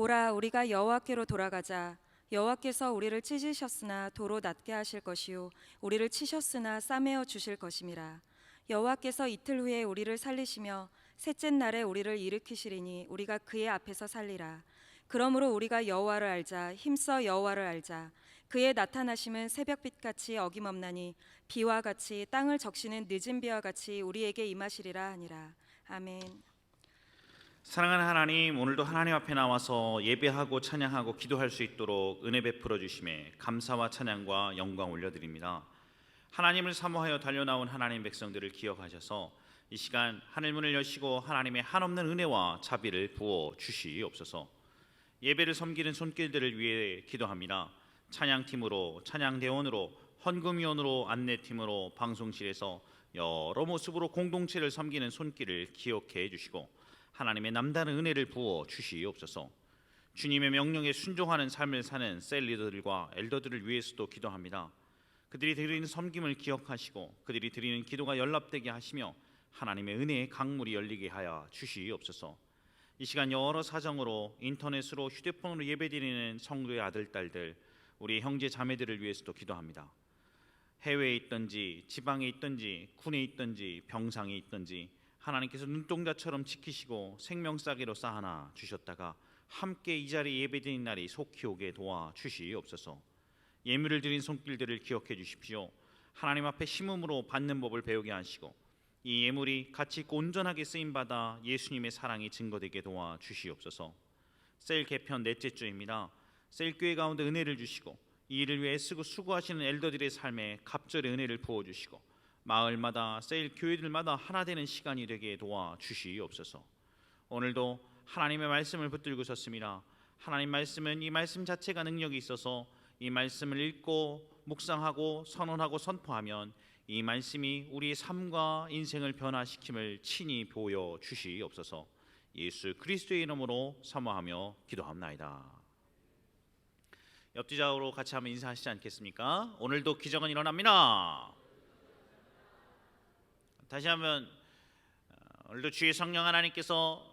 오라, 우리가 여호와께로 돌아가자. 여호와께서 우리를 찢으셨으나 도로 낫게 하실 것이요 우리를 치셨으나 싸매어 주실 것임이라. 여호와께서 이틀 후에 우리를 살리시며 셋째 날에 우리를 일으키시리니 우리가 그의 앞에서 살리라. 그러므로 우리가 여호와를 알자. 힘써 여호와를 알자. 그의 나타나심은 새벽빛같이 어김없나니 비와 같이 땅을 적시는 늦은 비와 같이 우리에게 임하시리라 하니라. 아멘. 사랑하는 하나님, 오늘도 하나님 앞에 나와서 예배하고 찬양하고 기도할 수 있도록 은혜 베풀어 주심에 감사와 찬양과 영광 올려드립니다. 하나님을 사모하여 달려나온 하나님 백성들을 기억하셔서 이 시간 하늘 문을 여시고 하나님의 한없는 은혜와 자비를 부어 주시옵소서. 예배를 섬기는 손길들을 위해 기도합니다. 찬양팀으로, 찬양대원으로, 헌금위원으로, 안내팀으로, 방송실에서 여러 모습으로 공동체를 섬기는 손길을 기억해 주시고 하나님의 남다른 은혜를 부어 주시옵소서. 주님의 명령에 순종하는 삶을 사는 셀 리더들과 엘더들을 위해서도 기도합니다. 그들이 드리는 섬김을 기억하시고 그들이 드리는 기도가 연락되게 하시며 하나님의 은혜의 강물이 열리게 하여 주시옵소서. 이 시간 여러 사정으로 인터넷으로 휴대폰으로 예배드리는 성도의 아들, 딸들, 우리 형제 자매들을 위해서도 기도합니다. 해외에 있든지 지방에 있든지 군에 있든지 병상에 있든지 하나님께서 눈동자처럼 지키시고 생명싸개로 쌓아놔 주셨다가 함께 이 자리에 예배드리는 날이 속히 오게 도와주시옵소서. 예물을 드린 손길들을 기억해 주십시오. 하나님 앞에 심음으로 받는 법을 배우게 하시고 이 예물이 가치 있고 온전하게 쓰임받아 예수님의 사랑이 증거되게 도와주시옵소서. 셀 개편 넷째 주입니다. 셀 교회 가운데 은혜를 주시고 이 일을 위해 애쓰고 수고하시는 엘더들의 삶에 갑절의 은혜를 부어주시고 마을마다 셀 교회들마다 하나 되는 시간이 되게 도와주시옵소서. 오늘도 하나님의 말씀을 붙들고 섰습니다. 하나님 말씀은 이 말씀 자체가 능력이 있어서 이 말씀을 읽고 묵상하고 선언하고 선포하면 이 말씀이 우리의 삶과 인생을 변화시킴을 친히 보여주시옵소서. 예수 그리스도의 이름으로 사모하며 기도합나이다. 옆뒤좌우로 같이 한번 인사하시지 않겠습니까? 오늘도 기적은 일어납니다. 다시 한번 오늘도 주의 성령 하나님께서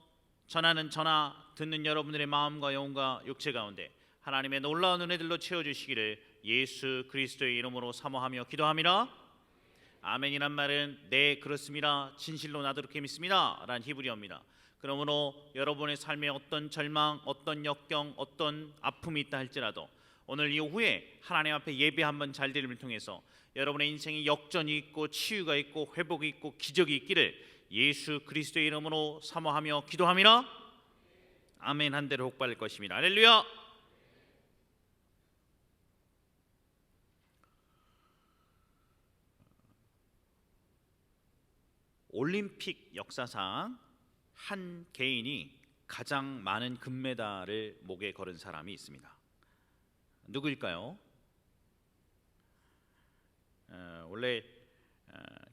전하는 전화 듣는 여러분들의 마음과 영혼과 육체 가운데 하나님의 놀라운 은혜들로 채워주시기를 예수 그리스도의 이름으로 사모하며 기도합니다. 아멘이란 말은 네 그렇습니다, 진실로 나도 그렇게 믿습니다 라는 히브리어입니다. 그러므로 여러분의 삶에 어떤 절망, 어떤 역경, 어떤 아픔이 있다 할지라도 오늘 이후에 하나님 앞에 예배 한번 잘 드림을 통해서 여러분의 인생에 역전이 있고 치유가 있고 회복이 있고 기적이 있기를 예수 그리스도의 이름으로 사모하며 기도합니다. 아멘 한 대로 복받을 것입니다. 할렐루야. 올림픽 역사상 한 개인이 가장 많은 금메달을 목에 걸은 사람이 있습니다. 누구일까요? 원래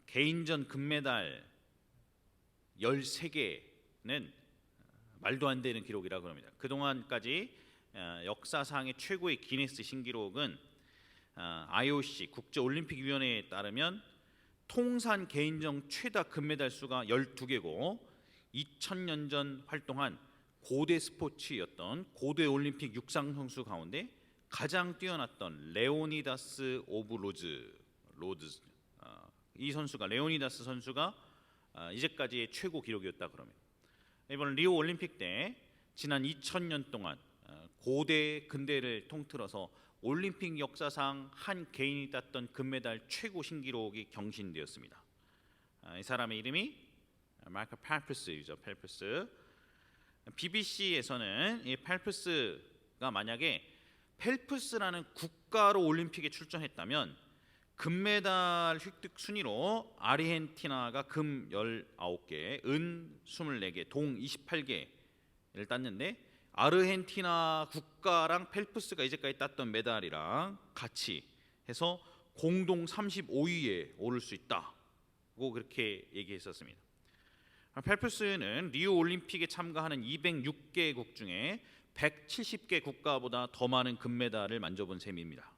개인전 금메달 13개는 말도 안 되는 기록이라고 합니다. 그동안까지 역사상의 최고의 기네스 신기록은 IOC 국제올림픽위원회에 따르면 통산 개인전 최다 금메달 수가 12개고 2000년 전 활동한 고대 스포츠였던 고대 올림픽 육상 선수 가운데 가장 뛰어났던 레오니다스 오브 로드 이 선수가 레오니다스 선수가 이제까지의 최고 기록이었다고 합니다. 이번 리오 올림픽 때 지난 2000년 동안 고대 근대를 통틀어서 올림픽 역사상 한 개인이 땄던 금메달 최고 신기록이 경신되었습니다. 이 사람의 이름이 마이클 펠프스이죠. 펠프스. BBC에서는 이 펠프스가 만약에 펠프스라는 국가로 올림픽에 출전했다면 금메달 획득 순위로 아르헨티나가 금 19개, 은 24개, 동 28개를 땄는데 아르헨티나 국가랑 펠프스가 이제까지 땄던 메달이랑 같이 해서 공동 35위에 오를 수 있다고 그렇게 얘기했었습니다. 펠프스는 리우 올림픽에 참가하는 206개국 중에 170개 국가보다 더 많은 금메달을 만져본 셈입니다.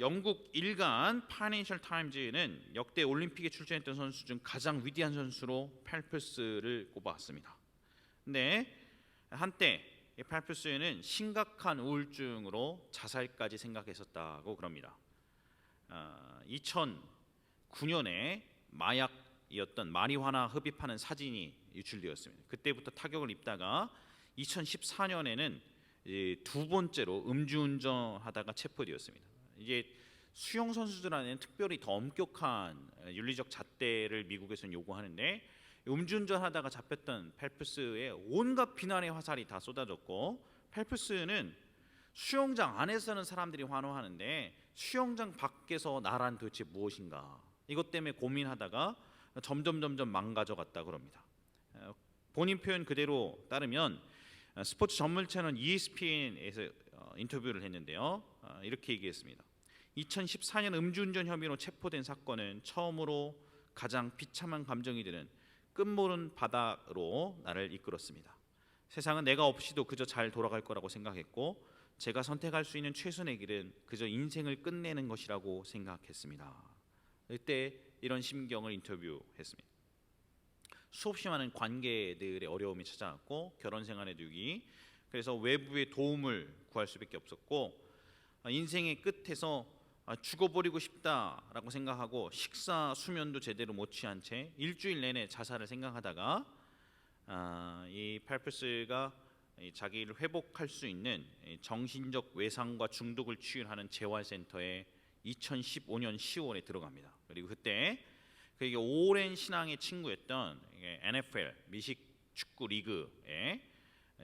영국 일간 파이낸셜 타임즈는 역대 올림픽에 출전했던 선수 중 가장 위대한 선수로 펠프스를 꼽았습니다. 근데 한때 이 팔프스는 심각한 우울증으로 자살까지 생각했었다고 그럽니다. 2009년에 마약이었던 마리화나 흡입하는 사진이 유출되었습니다. 그때부터 타격을 입다가 2014년에는 두 번째로 음주운전하다가 체포되었습니다. 이제 수영 선수들 안에는 특별히 더 엄격한 윤리적 잣대를 미국에서는 요구하는데 음주운전하다가 잡혔던 펠프스의 온갖 비난의 화살이 다 쏟아졌고, 펠프스는 수영장 안에서는 사람들이 환호하는데 수영장 밖에서 나란 도대체 무엇인가, 이것 때문에 고민하다가 점점 망가져갔다 그럽니다. 본인 표현 그대로 따르면 스포츠 전문 채널 ESPN에서 인터뷰를 했는데요. 이렇게 얘기했습니다. 2014년 음주운전 혐의로 체포된 사건은 처음으로 가장 비참한 감정이 드는 끝모른 바다로 나를 이끌었습니다. 세상은 내가 없이도 그저 잘 돌아갈 거라고 생각했고, 제가 선택할 수 있는 최선의 길은 그저 인생을 끝내는 것이라고 생각했습니다. 이때 이런 심경을 인터뷰했습니다. 수없이 많은 관계들의 어려움이 찾아왔고, 결혼 생활의 위기, 그래서 외부의 도움을 구할 수밖에 없었고, 인생의 끝에서 죽어버리고 싶다라고 생각하고 식사 수면도 제대로 못 취한 채 일주일 내내 자살을 생각하다가 이 팔프스가 자기를 회복할 수 있는 정신적 외상과 중독을 치유하는 재활센터에 2015년 10월에 들어갑니다. 그리고 그때 그에게 오랜 신앙의 친구였던 NFL 미식 축구 리그의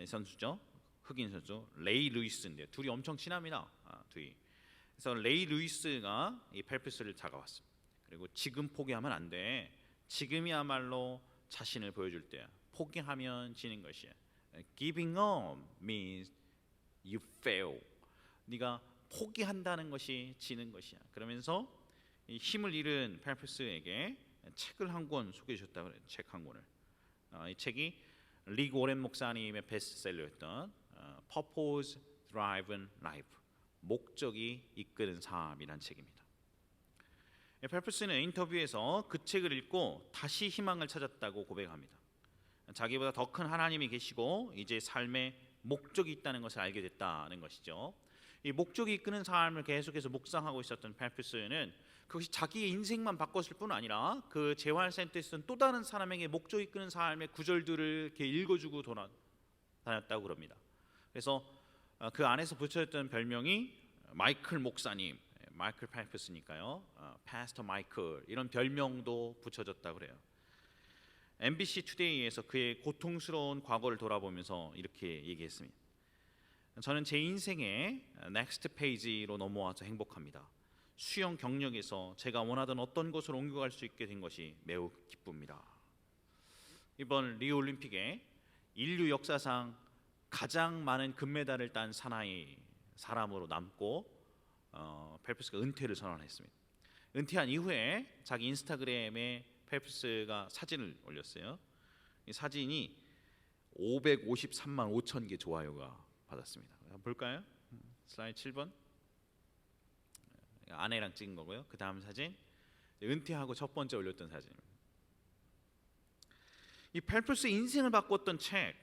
선수죠, 흑인 선수 레이 루이스인데 둘이 엄청 친합니다. 둘이. 그래서 레이 루이스가 이 펠프스를 다가왔습니다. 그리고 지금 포기하면 안 돼. 지금이야말로 자신을 보여줄 때야. 포기하면 지는 것이야. Giving up means you fail. 네가 포기한다는 것이 지는 것이야. 그러면서 이 힘을 잃은 펠프스에게 책을 한 권 소개해 줬다 그래요. 책 한 권을. 이 책이 릭 오렌 목사님의 베스트셀러였던 Purpose Driven Life. 목적이 이끄는 삶이란 책입니다. 펠프스는 인터뷰에서 그 책을 읽고 다시 희망을 찾았다고 고백합니다. 자기보다 더 큰 하나님이 계시고 이제 삶에 목적이 있다는 것을 알게 됐다는 것이죠. 이 목적이 이끄는 삶을 계속해서 묵상하고 있었던 펠프스는 그것이 자기의 인생만 바꿨을 뿐 아니라 그 재활센터에서는 또 다른 사람에게 목적이 이끄는 삶의 구절들을 이렇게 읽어주고 다녔다고 그럽니다. 그래서 그 안에서 붙여졌던 별명이 마이클 목사님, 마이클 펠프스니까요. 파스터 마이클, 이런 별명도 붙여졌다 그래요. MBC 투데이에서 그의 고통스러운 과거를 돌아보면서 이렇게 얘기했습니다. 저는 제 인생의 넥스트 페이지로 넘어와서 행복합니다. 수영 경력에서 제가 원하던 어떤 곳으로 옮겨갈 수 있게 된 것이 매우 기쁩니다. 이번 리우 올림픽에 인류 역사상 가장 많은 금메달을 딴 사나이 사람으로 남고 펠프스가 은퇴를 선언했습니다. 은퇴한 이후에 자기 인스타그램에 펠프스가 사진을 올렸어요. 이 사진이 553만 5천 개 좋아요가 받았습니다. 한번 볼까요? 슬라이드 7번. 아내랑 찍은 거고요. 그 다음 사진 은퇴하고 첫 번째 올렸던 사진입니다. 이 펠프스 인생을 바꿨던 책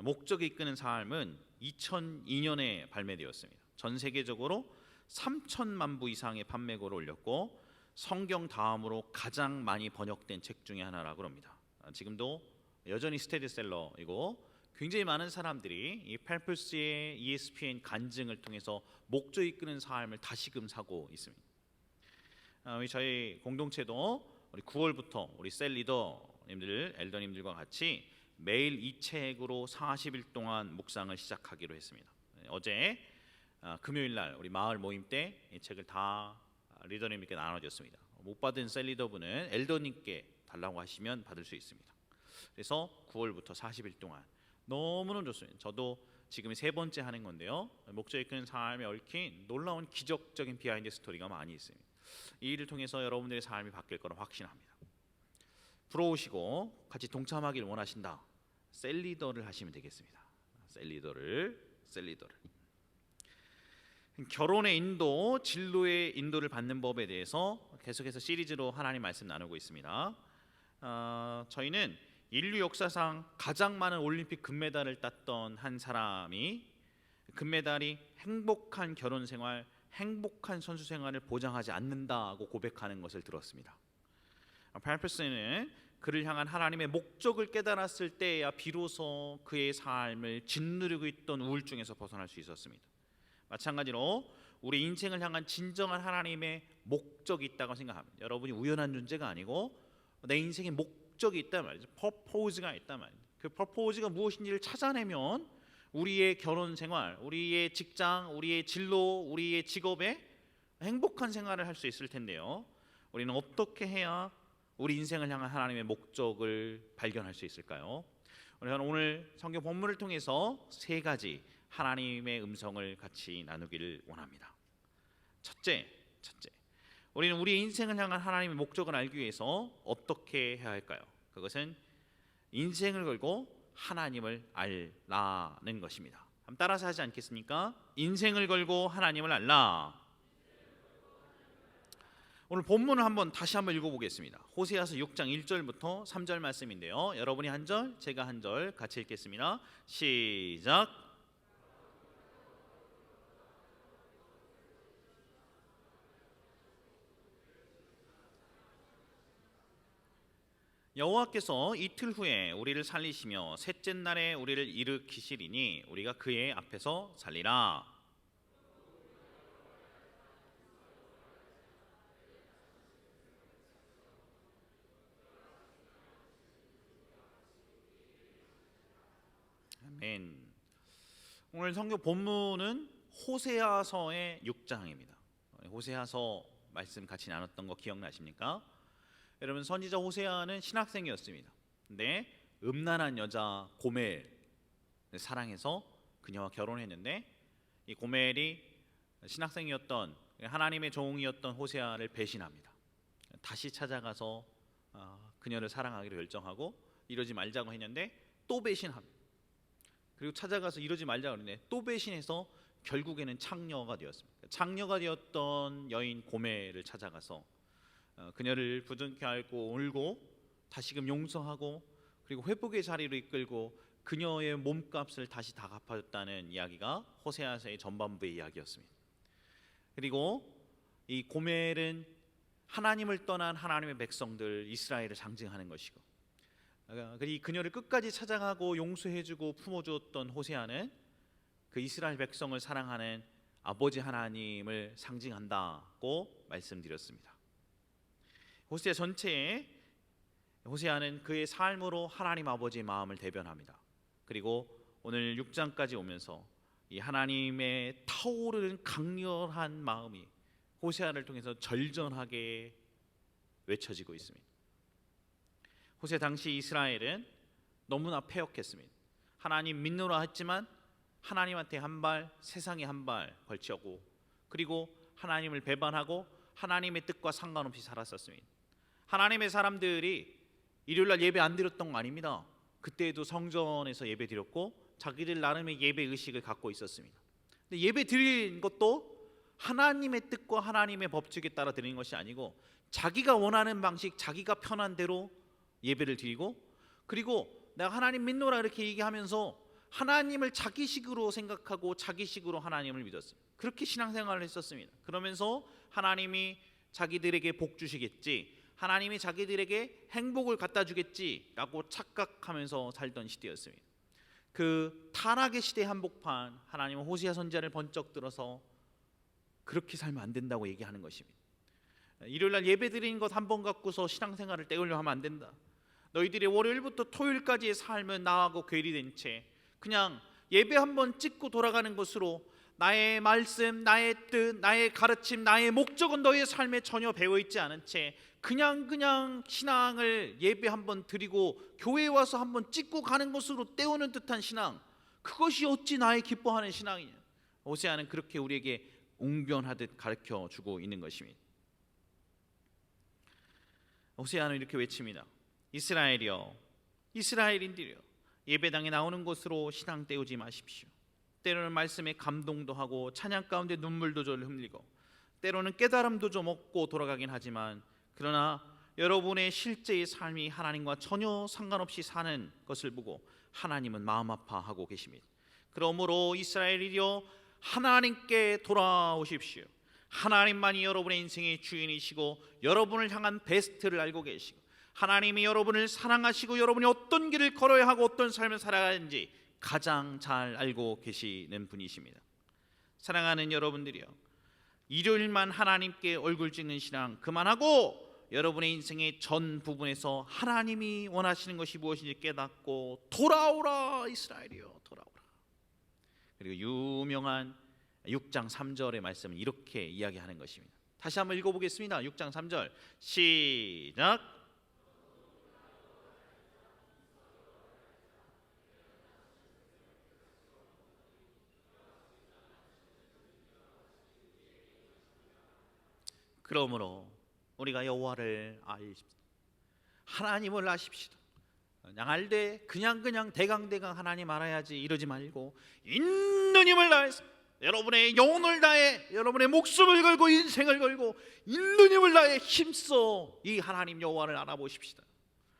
목적이 이끄는 삶은 2002년에 발매되었습니다. 전 세계적으로 3천만 부 이상의 판매고를 올렸고 성경 다음으로 가장 많이 번역된 책 중에 하나라고 합니다. 지금도 여전히 스테디셀러이고 굉장히 많은 사람들이 이 펠프스의 ESPN 간증을 통해서 목적 이끄는 삶을 다시금 사고 있습니다. 저희 공동체도 우리 9월부터 우리 셀 리더님들, 엘더님들과 같이 매일 이 책으로 40일 동안 묵상을 시작하기로 했습니다. 어제 금요일 날 우리 마을 모임 때 이 책을 다 리더님께 나눠줬습니다. 못 받은 셀 리더분은 엘더님께 달라고 하시면 받을 수 있습니다. 그래서 9월부터 40일 동안 너무너무 좋습니다. 저도 지금 세 번째 하는 건데요. 목적 이끄는 삶에 얽힌 놀라운 기적적인 비하인드 스토리가 많이 있습니다. 이 일을 통해서 여러분들의 삶이 바뀔 거라 확신합니다. 부러우시고 같이 동참하기를 원하신다. 셀 리더를 하시면 되겠습니다. 셀 리더를. 결혼의 인도, 진로의 인도를 받는 법에 대해서 계속해서 시리즈로 하나님 말씀 나누고 있습니다. 저희는 인류 역사상 가장 많은 올림픽 금메달을 땄던 한 사람이 금메달이 행복한 결혼 생활, 행복한 선수 생활을 보장하지 않는다고 고백하는 것을 들었습니다. 펠프스는 그를 향한 하나님의 목적을 깨달았을 때야 비로소 그의 삶을 짓누르고 있던 우울증에서 벗어날 수 있었습니다. 마찬가지로 우리 인생을 향한 진정한 하나님의 목적이 있다고 생각합니다. 여러분이 우연한 존재가 아니고 내 인생에 목적이 있단 말이죠. 퍼포즈가 있단 말이죠. 그 퍼포즈가 무엇인지를 찾아내면 우리의 결혼 생활, 우리의 직장, 우리의 진로, 우리의 직업에 행복한 생활을 할 수 있을 텐데요. 우리는 어떻게 해야 우리 인생을 향한 하나님의 목적을 발견할 수 있을까요? 우리는 오늘 성경 본문을 통해서 세 가지 하나님의 음성을 같이 나누기를 원합니다. 첫째, 우리는 우리 인생을 향한 하나님의 목적을 알기 위해서 어떻게 해야 할까요? 그것은 인생을 걸고 하나님을 알라는 것입니다. 한번 따라서 하지 않겠습니까? 인생을 걸고 하나님을 알라. 오늘 본문을 다시 한번 읽어보겠습니다. 호세아서 6장 1절부터 3절 말씀인데요. 여러분이 한 절, 제가 한 절 같이 읽겠습니다. 시작. 여호와께서 이틀 후에 우리를 살리시며 셋째 날에 우리를 일으키시리니 우리가 그의 앞에서 살리라. 아멘. 오늘 성경 본문은 호세아서의 6장입니다. 호세아서 말씀 같이 나눴던 거 기억나십니까? 여러분, 선지자 호세아는 신학생이었습니다. 근데 음란한 여자 고멜을 사랑해서 그녀와 결혼했는데 이 고멜이 신학생이었던 하나님의 종이었던 호세아를 배신합니다. 다시 찾아가서 그녀를 사랑하기로 결정하고 이러지 말자고 했는데 또 배신합니다. 그리고 찾아가서 이러지 말자고 했는데 또 배신해서 결국에는 창녀가 되었습니다. 창녀가 되었던 여인 고멜을 찾아가서 그녀를 부둥켜 안고 울고 다시금 용서하고 그리고 회복의 자리로 이끌고 그녀의 몸값을 다시 다 갚아줬다는 이야기가 호세아서의 전반부의 이야기였습니다. 그리고 이 고멜은 하나님을 떠난 하나님의 백성들 이스라엘을 상징하는 것이고 그녀를 끝까지 찾아가고 용서해주고 품어주었던 호세아는 그 이스라엘 백성을 사랑하는 아버지 하나님을 상징한다고 말씀드렸습니다. 호세아 전체에 호세아는 그의 삶으로 하나님 아버지의 마음을 대변합니다. 그리고 오늘 6장까지 오면서 이 하나님의 타오르는 강렬한 마음이 호세아를 통해서 절전하게 외쳐지고 있습니다. 호세 당시 이스라엘은 너무나 패역했습니다. 하나님 믿노라 했지만 하나님한테 한 발, 세상에 한 발 걸치고 그리고 하나님을 배반하고 하나님의 뜻과 상관없이 살았었습니다. 하나님의 사람들이 일요일날 예배 안 드렸던 거 아닙니다. 그때에도 성전에서 예배 드렸고 자기들 나름의 예배 의식을 갖고 있었습니다. 근데 예배 드린 것도 하나님의 뜻과 하나님의 법칙에 따라 드리는 것이 아니고 자기가 원하는 방식, 자기가 편한 대로 예배를 드리고 그리고 내가 하나님 믿노라 이렇게 얘기하면서 하나님을 자기식으로 생각하고 자기식으로 하나님을 믿었습니다. 그렇게 신앙생활을 했었습니다. 그러면서 하나님이 자기들에게 복 주시겠지, 하나님이 자기들에게 행복을 갖다 주겠지라고 착각하면서 살던 시대였습니다. 그 타락의 시대 한복판 하나님은 호세아 선지자를 번쩍 들어서 그렇게 살면 안 된다고 얘기하는 것입니다. 일요일날 예배 드리는 것 한 번 갖고서 신앙생활을 때우려 하면 안 된다. 너희들이 월요일부터 토요일까지의 삶은 나하고 괴리된 채 그냥 예배 한 번 찍고 돌아가는 것으로 나의 말씀, 나의 뜻, 나의 가르침, 나의 목적은 너희의 삶에 전혀 배어있지 않은 채 그냥 신앙을 예배 한 번 드리고 교회에 와서 한 번 찍고 가는 것으로 때우는 듯한 신앙, 그것이 어찌 나의 기뻐하는 신앙이냐. 호세아는 그렇게 우리에게 웅변하듯 가르쳐주고 있는 것입니다. 호세아는 이렇게 외칩니다. 이스라엘이여, 이스라엘인들이여, 예배당에 나오는 것으로 신앙 때우지 마십시오. 때로는 말씀에 감동도 하고 찬양 가운데 눈물도 좀 흘리고 때로는 깨달음도 좀 얻고 돌아가긴 하지만 그러나 여러분의 실제의 삶이 하나님과 전혀 상관없이 사는 것을 보고 하나님은 마음 아파하고 계십니다. 그러므로 이스라엘이여 하나님께 돌아오십시오. 하나님만이 여러분의 인생의 주인이시고 여러분을 향한 베스트를 알고 계시고 하나님이 여러분을 사랑하시고 여러분이 어떤 길을 걸어야 하고 어떤 삶을 살아야 하는지 가장 잘 알고 계시는 분이십니다. 사랑하는 여러분들이여, 일요일만 하나님께 얼굴 찍는 신앙 그만하고 여러분의 인생의 전 부분에서 하나님이 원하시는 것이 무엇인지 깨닫고 돌아오라 이스라엘이여 돌아오라. 그리고 유명한 6장 3절의 말씀은 이렇게 이야기하는 것입니다. 다시 한번 읽어보겠습니다. 6장 3절 시작. 그러므로 우리가 여호와를 아십시다. 하나님을 아십시다. 그냥 알되 그냥 대강 하나님 알아야지 이러지 말고 있는 힘을 다해서 여러분의 영혼을 다해 여러분의 목숨을 걸고 인생을 걸고 있는 힘을 다해 힘써 이 하나님 여호와를 알아보십시다.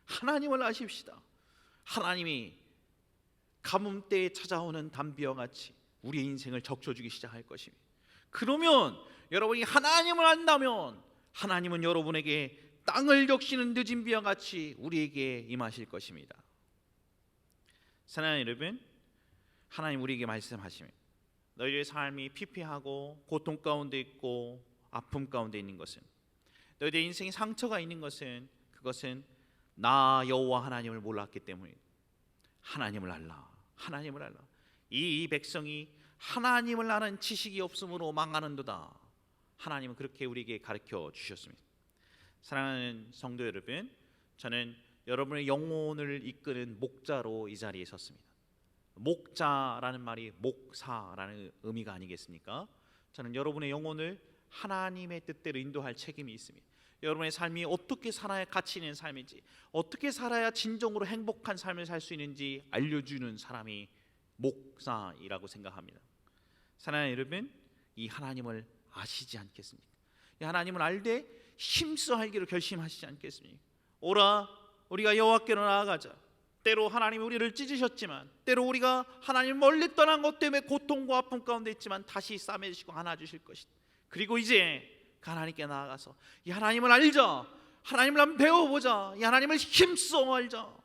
하나님을 아십시다. 하나님이 가뭄 때에 찾아오는 담비와 같이 우리의 인생을 적셔주기 시작할 것입니다. 그러면 여러분이 하나님을 안다면 하나님은 여러분에게 땅을 적시는 늦은 비와 같이 우리에게 임하실 것입니다. 사랑하는 여러분, 하나님 우리에게 말씀하십니다. 너희의 삶이 피폐하고 고통 가운데 있고 아픔 가운데 있는 것은, 너희의 인생에 상처가 있는 것은, 그것은 나 여호와 하나님을 몰랐기 때문이다. 하나님을 알라. 하나님을 알라. 이 백성이 하나님을 아는 지식이 없으므로 망하는도다. 하나님은 그렇게 우리에게 가르쳐 주셨습니다. 사랑하는 성도 여러분, 저는 여러분의 영혼을 이끄는 목자로 이 자리에 섰습니다. 목자라는 말이 목사라는 의미가 아니겠습니까? 저는 여러분의 영혼을 하나님의 뜻대로 인도할 책임이 있습니다. 여러분의 삶이 어떻게 살아야 가치 있는 삶인지, 어떻게 살아야 진정으로 행복한 삶을 살 수 있는지 알려주는 사람이 목사이라고 생각합니다. 사랑하는 여러분, 이 하나님을 아시지 않겠습니까? 이 하나님을 알되 힘써 살기로 결심하시지 않겠습니까? 오라 우리가 여호와께로 나아가자. 때로 하나님이 우리를 찢으셨지만, 때로 우리가 하나님 멀리 떠난 것 때문에 고통과 아픔 가운데 있지만 다시 싸매주시고 안아주실 것이다. 그리고 이제 하나님께 나아가서 이 하나님을 알자. 하나님을 한번 배워보자. 이 하나님을 힘써 알자.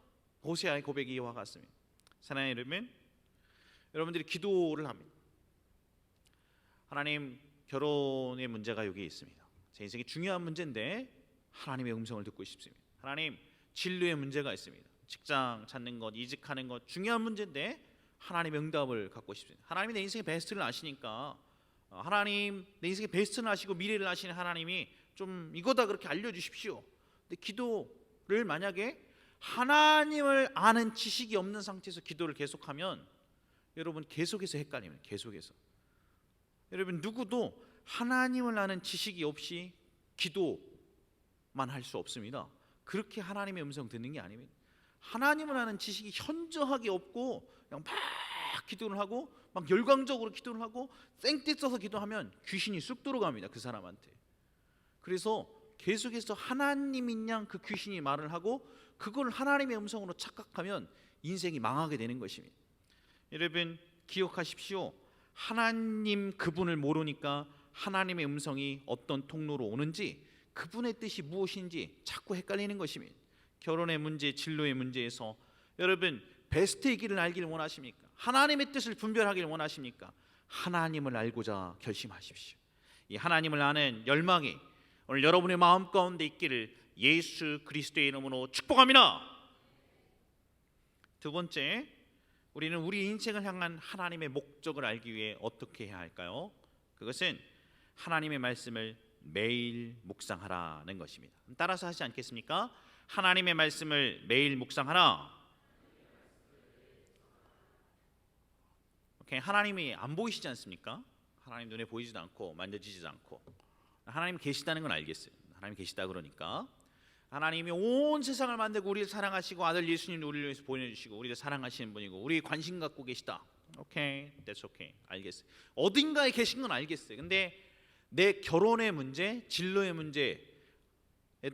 호세아의 고백이 이와 같습니다. 사랑하는 여러분, 여러분들이 기도를 합니다. 하나님, 결혼의 문제가 여기 있습니다. 제 인생의 중요한 문제인데 하나님의 음성을 듣고 싶습니다. 하나님, 진로의 문제가 있습니다. 직장 찾는 것, 이직하는 것 중요한 문제인데 하나님의 응답을 갖고 싶습니다. 하나님이 내 인생의 베스트를 아시니까, 하나님 내 인생의 베스트를 아시고 미래를 아시는 하나님이 좀 이거다 그렇게 알려주십시오. 근데 기도를 만약에 하나님을 아는 지식이 없는 상태에서 기도를 계속하면 여러분 계속해서 헷갈립니다. 계속해서. 여러분 누구도 하나님을 아는 지식이 없이 기도만 할 수 없습니다. 그렇게 하나님의 음성 듣는 게 아닙니다. 하나님을 아는 지식이 현저하게 없고 그냥 막 기도를 하고 막 열광적으로 기도를 하고 쌩떼 써서 기도하면 귀신이 쑥 들어갑니다. 그 사람한테. 그래서 계속해서 하나님인 양 그 귀신이 말을 하고 그걸 하나님의 음성으로 착각하면 인생이 망하게 되는 것입니다. 여러분 기억하십시오. 하나님 그분을 모르니까 하나님의 음성이 어떤 통로로 오는지, 그분의 뜻이 무엇인지 자꾸 헷갈리는 것입니다. 결혼의 문제, 진로의 문제에서 여러분 베스트의 길을 알기를 원하십니까? 하나님의 뜻을 분별하기를 원하십니까? 하나님을 알고자 결심하십시오. 이 하나님을 아는 열망이 오늘 여러분의 마음 가운데 있기를 예수 그리스도의 이름으로 축복합니다. 두 번째, 우리는 우리 인생을 향한 하나님의 목적을 알기 위해 어떻게 해야 할까요? 그것은 하나님의 말씀을 매일 묵상하라는 것입니다. 따라서 하지 않겠습니까? 하나님의 말씀을 매일 묵상하라. 오케이. 하나님이 안 보이시지 않습니까? 하나님 눈에 보이지도 않고 만져지지도 않고. 하나님 계시다는 건 알겠어요. 하나님 계시다 그러니까 하나님이 온 세상을 만들고 우리를 사랑하시고 아들 예수님을 우리를 위해서 보내주시고 우리를 사랑하시는 분이고 우리 관심 갖고 계시다. 오케이, that's okay. 알겠어요. 어딘가에 계신 건 알겠어요. 근데 내 결혼의 문제, 진로의 문제,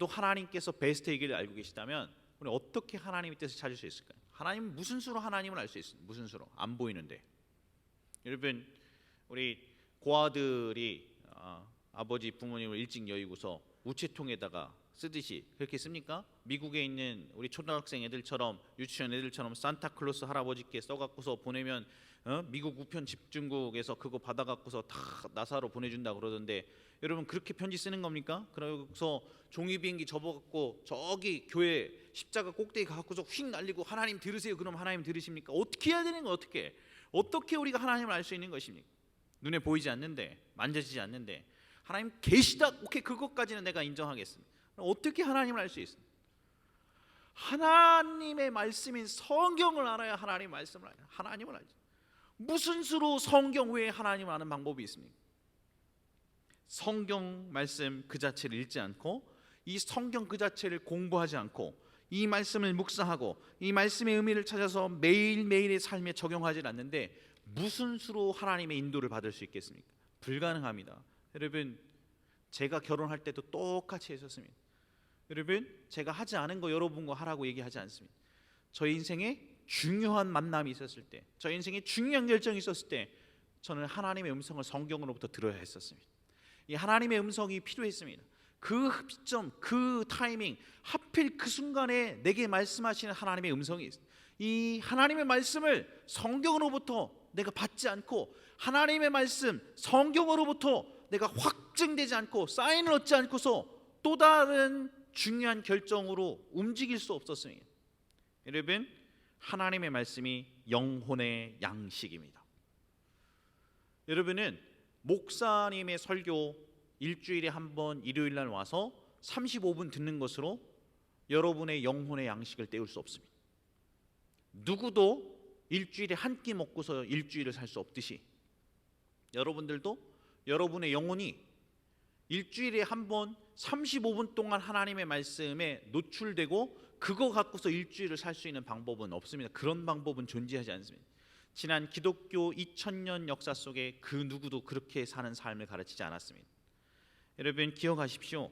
하나님께서 베스트 얘기를 알고 계시다면 우리 어떻게 하나님의 뜻을 찾을 수 있을까요? 하나님 무슨 수로 하나님을 알 수 있어요? 무슨 수로? 안 보이는데. 여러분 우리 고아들이 아버지 부모님을 일찍 여의고서 우체통에다가 쓰듯이 그렇게 씁니까? 미국에 있는 우리 초등학생 애들처럼 유치원 애들처럼 산타클로스 할아버지께 써갖고서 보내면 미국 우편 집중국에서 그거 받아갖고서 다 나사로 보내준다 그러던데 여러분 그렇게 편지 쓰는 겁니까? 그래서 종이 비행기 접어갖고 저기 교회 십자가 꼭대기 가갖고서 휙 날리고 하나님 들으세요. 그럼 하나님 들으십니까? 어떻게 해야 되는 거 어떻게 우리가 하나님을 알 수 있는 것입니까? 눈에 보이지 않는데 만져지지 않는데 하나님 계시다. 오케이 그것까지는 내가 인정하겠습니다. 어떻게 하나님을 알 수 있습니까? 하나님의 말씀인 성경을 알아야 하나님의 말씀을 알아야 하나님을 알죠. 무슨 수로 성경 외에 하나님을 아는 방법이 있습니까? 성경 말씀 그 자체를 읽지 않고 이 성경 그 자체를 공부하지 않고 이 말씀을 묵상하고 이 말씀의 의미를 찾아서 매일매일의 삶에 적용하지 않는데 무슨 수로 하나님의 인도를 받을 수 있겠습니까? 불가능합니다. 여러분 제가 결혼할 때도 똑같이 했었습니다. 여러분 제가 하지 않은 거 여러분과 하라고 얘기하지 않습니다. 저희 인생에 중요한 만남이 있었을 때, 저희 인생에 중요한 결정이 있었을 때 저는 하나님의 음성을 성경으로부터 들어야 했었습니다. 이 하나님의 음성이 필요했습니다. 그 시점, 그 타이밍, 하필 그 순간에 내게 말씀하시는 하나님의 음성이 있습니다. 이 하나님의 말씀을 성경으로부터 내가 받지 않고 하나님의 말씀, 성경으로부터 내가 확증되지 않고 사인을 얻지 않고서 또 다른 중요한 결정으로 움직일 수 없었습니다. 여러분 하나님의 말씀이 영혼의 양식입니다. 여러분은 목사님의 설교 일주일에 한 번 일요일 날 와서 35분 듣는 것으로 여러분의 영혼의 양식을 때울 수 없습니다. 누구도 일주일에 한 끼 먹고서 일주일을 살 수 없듯이 여러분들도 여러분의 영혼이 일주일에 한 번 35분 동안 하나님의 말씀에 노출되고 그거 갖고서 일주일을 살 수 있는 방법은 없습니다. 그런 방법은 존재하지 않습니다. 지난 기독교 2000년 역사 속에 그 누구도 그렇게 사는 삶을 가르치지 않았습니다. 여러분 기억하십시오.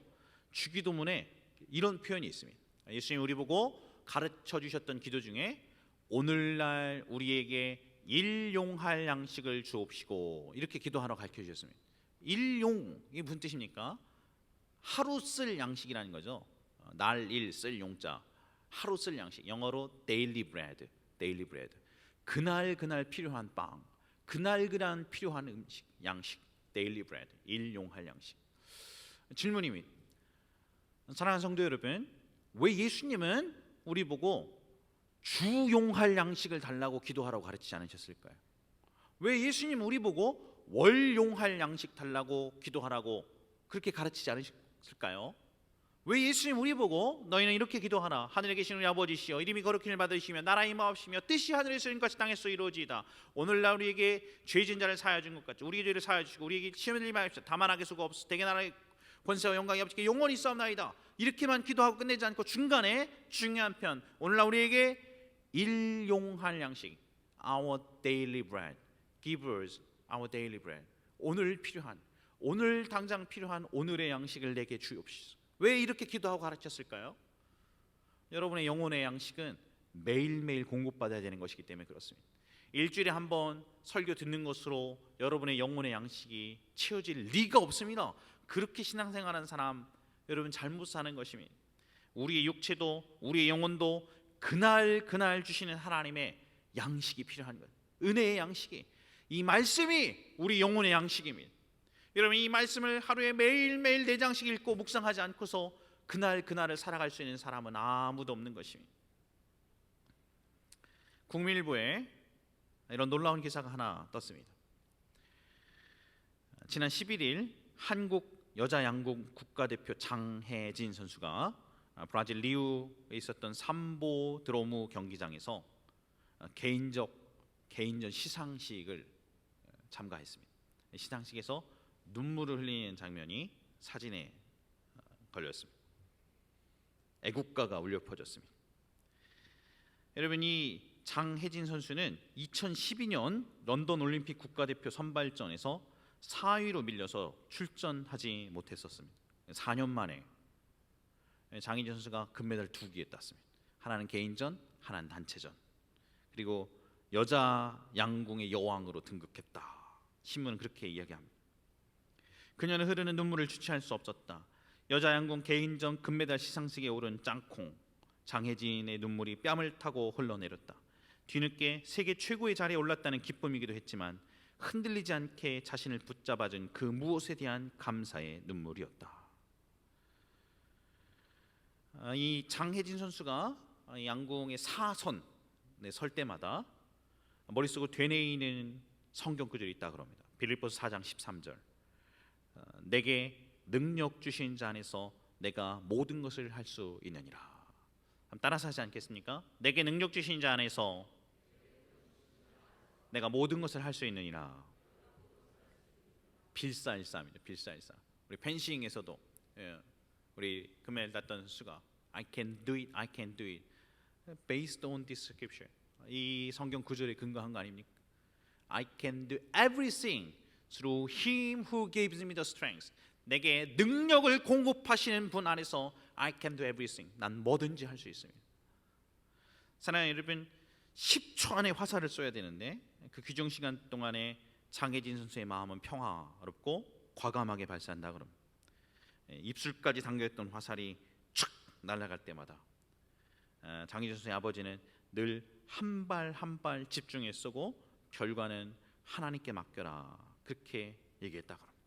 주기도문에 이런 표현이 있습니다. 예수님 우리 보고 가르쳐 주셨던 기도 중에 오늘날 우리에게 일용할 양식을 주옵시고 이렇게 기도하라고 가르쳐 주셨습니다. 일용 이게 무슨 뜻입니까? 하루 쓸 양식이라는 거죠. 날 일 쓸 용자 하루 쓸 양식 영어로 daily bread, daily bread. 그날 필요한 빵, 그날 필요한 음식, 양식, daily bread, 일용할 양식. 질문입니다. 사랑하는 성도 여러분, 왜 예수님은 우리 보고 주용할 양식을 달라고 기도하라고 가르치지 않으셨을까요? 왜 예수님 우리 보고 월용할 양식 달라고 기도하라고 그렇게 가르치지 않으셨을까요? 왜 예수님 우리 보고 너희는 이렇게 기도하라. 하늘에 계신 우리 아버지시여 이름이 거룩히 받으시며 나라의 임하옵시며 뜻이 하늘에서 이룬 같이 땅에서 이루어지이다. 오늘날 우리에게 죄진 자를 사하여 준 것 같이 우리의 죄를 사하여 주시고 우리에게 시험을 들지 마옵시고 다만 악의 수가 없어 대개 나라의 권세와 영광이 아버지께 영원히 있사옵나이다. 이렇게만 기도하고 끝내지 않고 중간에 중요한 편 오늘날 우리에게 일용할 양식 our daily bread give us our daily bread 오늘 필요한 오늘 당장 필요한 오늘의 양식을 내게 주옵시소. 왜 이렇게 기도하고 가르쳤을까요? 여러분의 영혼의 양식은 매일매일 공급받아야 되는 것이기 때문에 그렇습니다. 일주일에 한 번 설교 듣는 것으로 여러분의 영혼의 양식이 채워질 리가 없습니다. 그렇게 신앙생활하는 사람 여러분 잘못 사는 것입니다. 우리의 육체도 우리의 영혼도 그날 주시는 하나님의 양식이 필요한 거예요. 은혜의 양식이 이 말씀이 우리 영혼의 양식입니다. 여러분 이 말씀을 하루에 매일매일 4장씩 읽고 묵상하지 않고서 그날을 살아갈 수 있는 사람은 아무도 없는 것입니다. 국민일보에 이런 놀라운 기사가 하나 떴습니다. 지난 11일 한국 여자 양궁 국가대표 장혜진 선수가 브라질 리우에 있었던 삼보 드로무 경기장에서 개인전 시상식을 참가했습니다. 시상식에서 눈물을 흘리는 장면이 사진에 걸렸습니다. 애국가가 울려 퍼졌습니다. 여러분 이 장혜진 선수는 2012년 런던 올림픽 국가대표 선발전에서 4위로 밀려서 출전하지 못했었습니다. 4년 만에 장혜진 선수가 금메달 2개 땄습니다. 하나는 개인전, 하나는 단체전. 그리고 여자 양궁의 여왕으로 등극했다. 신문은 그렇게 이야기합니다. 그녀는 흐르는 눈물을 주체할 수 없었다. 여자 양궁 개인전 금메달 시상식에 오른 짱콩 장혜진의 눈물이 뺨을 타고 흘러내렸다. 뒤늦게 세계 최고의 자리에 올랐다는 기쁨이기도 했지만 흔들리지 않게 자신을 붙잡아준 그 무엇에 대한 감사의 눈물이었다. 이 장혜진 선수가 양궁의 사선에 설 때마다 머릿속으로 되뇌이는 성경 구절이 있다 그럽니다. 빌립보서 4장 13절. 내게 능력 주신 자 안에서 내가 모든 것을 할 수 있느니라. 따라서 하지 않겠습니까? 내게 능력 주신 자 안에서 내가 모든 것을 할 수 있느니라. 빌사일사입니다. 빌사일사. 우리 펜싱에서도 우리 금메달 땄던 선수가 I can do it, I can do it, based on this scripture. 이 성경 구절에 근거한 거 아닙니까? I can do everything through Him who gives me the strength. 내게 능력을 공급하시는 분 안에서 I can do everything. 난 뭐든지 할 수 있습니다. 사랑하는 여러분, 10초 안에 화살을 쏘야 되는데 그 규정 시간 동안에 장혜진 선수의 마음은 평화롭고 과감하게 발사한다 그럽니다. 입술까지 당겨있던 화살이 촥 날아갈 때마다 장혜진 선수의 아버지는 늘 한 발 한 발 집중해 쏘고 결과는 하나님께 맡겨라 그렇게 얘기했다 그럽니다.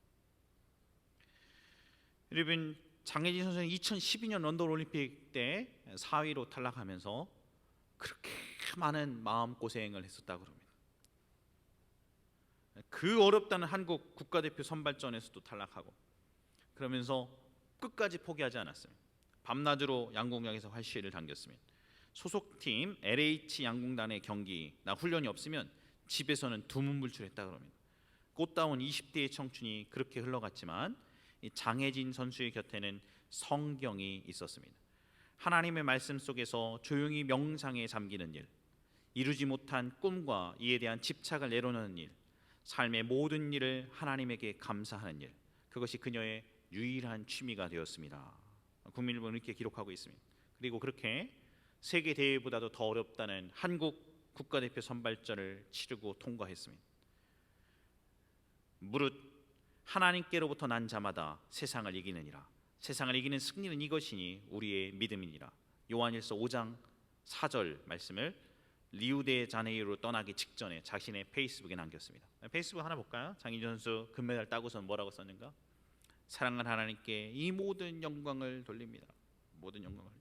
여러분, 장혜진 선수는 2012년 런던 올림픽 때 4위로 탈락하면서 그렇게 많은 마음고생을 했었다 그럽니다. 그 어렵다는 한국 국가대표 선발전에서도 탈락하고 그러면서 끝까지 포기하지 않았습니다. 밤낮으로 양궁장에서 활시를 당겼습니다. 소속팀 LH 양궁단의 경기나 훈련이 없으면 집에서는 두문불출했다 그럽니다. 꽃다운 20대의 청춘이 그렇게 흘러갔지만 이 장혜진 선수의 곁에는 성경이 있었습니다. 하나님의 말씀 속에서 조용히 명상에 잠기는 일, 이루지 못한 꿈과 이에 대한 집착을 내려놓는 일, 삶의 모든 일을 하나님에게 감사하는 일, 그것이 그녀의 유일한 취미가 되었습니다. 국민일보는 이렇게 기록하고 있습니다. 그리고 그렇게 세계 대회보다도 더 어렵다는 한국 국가대표 선발전을 치르고 통과했습니다. 무릇 하나님께로부터 난 자마다 세상을 이기느니라. 세상을 이기는 승리는 이것이니 우리의 믿음이니라. 요한일서 5장 4절 말씀을 리우데자네이루로 떠나기 직전에 자신의 페이스북에 남겼습니다. 페이스북 하나 볼까요? 장희진 선수 금메달 따고선 뭐라고 썼는가? 사랑하는 하나님께 이 모든 영광을 돌립니다. 모든 영광을.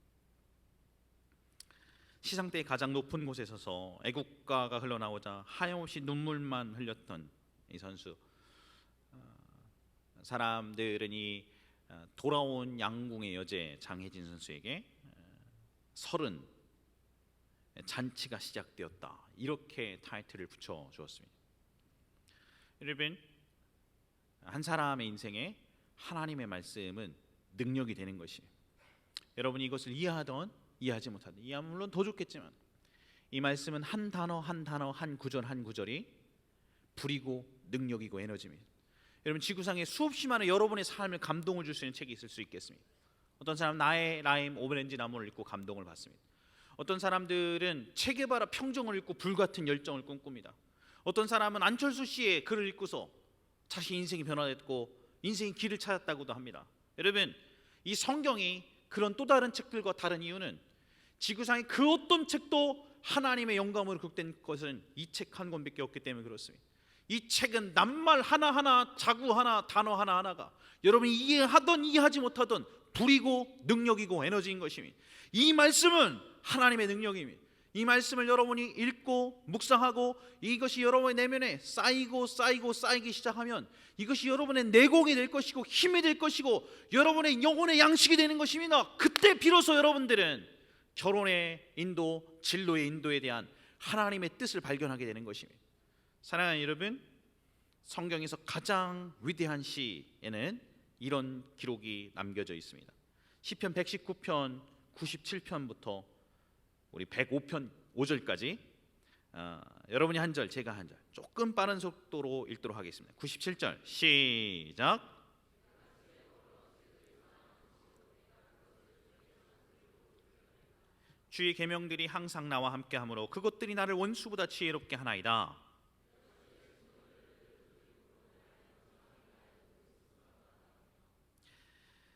시상대의 가장 높은 곳에 서서 애국가가 흘러나오자 하염없이 눈물만 흘렸던 이 선수. 사람들은 이 돌아온 양궁의 여제 장혜진 선수에게 30 잔치가 시작되었다 이렇게 타이틀을 붙여 주었습니다. 여러분, 한 사람의 인생에 하나님의 말씀은 능력이 되는 것이에요. 여러분이 이것을 이해하던 이해하지 못하든 이해하면 물론 더 좋겠지만 이 말씀은 한 단어 한 단어 한 구절 한 구절이 불이고 능력이고 에너지입니다. 여러분, 지구상에 수없이 많은 여러분의 삶을 감동을 줄 수 있는 책이 있을 수 있겠습니다. 어떤 사람은 나의 라임 오렌지 나무를 읽고 감동을 받습니다. 어떤 사람들은 체게바라 평정을 읽고 불같은 열정을 꿈꿉니다. 어떤 사람은 안철수 씨의 글을 읽고서 자신 인생이 변화됐고 인생의 길을 찾았다고도 합니다. 여러분, 이 성경이 그런 또 다른 책들과 다른 이유는 지구상의 그 어떤 책도 하나님의 영감으로 극된 것은 이 책 한 권밖에 없기 때문에 그렇습니다. 이 책은 낱말 하나하나 자구 하나 단어 하나하나가 여러분이 이해하던 이해하지 못하던 불이고 능력이고 에너지인 것입니다. 이 말씀은 하나님의 능력입니다. 이 말씀을 여러분이 읽고 묵상하고 이것이 여러분의 내면에 쌓이고 쌓이고 쌓이기 시작하면 이것이 여러분의 내공이 될 것이고 힘이 될 것이고 여러분의 영혼의 양식이 되는 것입니다. 그때 비로소 여러분들은 결혼의 인도, 진로의 인도에 대한 하나님의 뜻을 발견하게 되는 것입니다. 사랑하는 여러분, 성경에서 가장 위대한 시에는 이런 기록이 남겨져 있습니다. 시편 119편 97편부터 우리 105편 5절까지 여러분이 한 절, 제가 한 절, 조금 빠른 속도로 읽도록 하겠습니다. 97절 시작. 주의 계명들이 항상 나와 함께하므로 그것들이 나를 원수보다 지혜롭게 하나이다.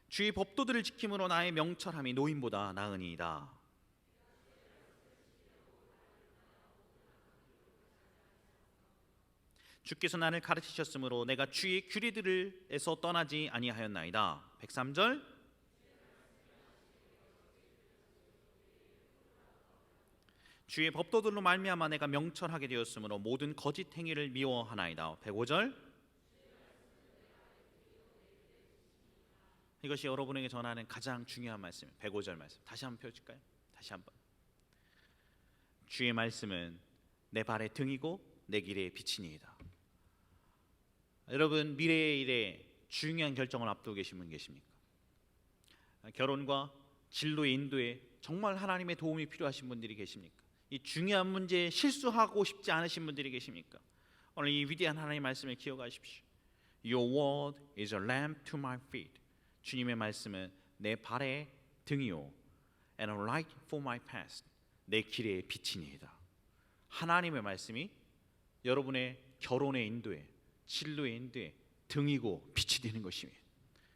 주의 법도들을 지킴으로 나의 명철함이 노인보다 나으니이다. 주께서 나를 가르치셨으므로 내가 주의 규례들에서 떠나지 아니하였나이다. 103절. 주의 법도들로 말미암아 내가 명철하게 되었으므로 모든 거짓 행위를 미워하나이다. 105절. 이것이 여러분에게 전하는 가장 중요한 말씀입니다. 105절 말씀 다시 한번 펴줄까요? 다시 한번. 주의 말씀은 내 발의 등이고 내 길의 빛이니이다. 여러분, 미래의 일에 중요한 결정을 앞두고 계신 분 계십니까? 결혼과 진로의 인도에 정말 하나님의 도움이 필요하신 분들이 계십니까? 이 중요한 문제에 실수하고 싶지 않으신 분들이 계십니까? 오늘 이 위대한 하나님의 말씀을 기억하십시오. Your word is a lamp to my feet. 주님의 말씀은 내 발의 등이요 and a light for my path. 내 길의 빛이니이다. 하나님의 말씀이 여러분의 결혼의 인도에, 진로의 인도에 등이고 빛이 되는 것입니다.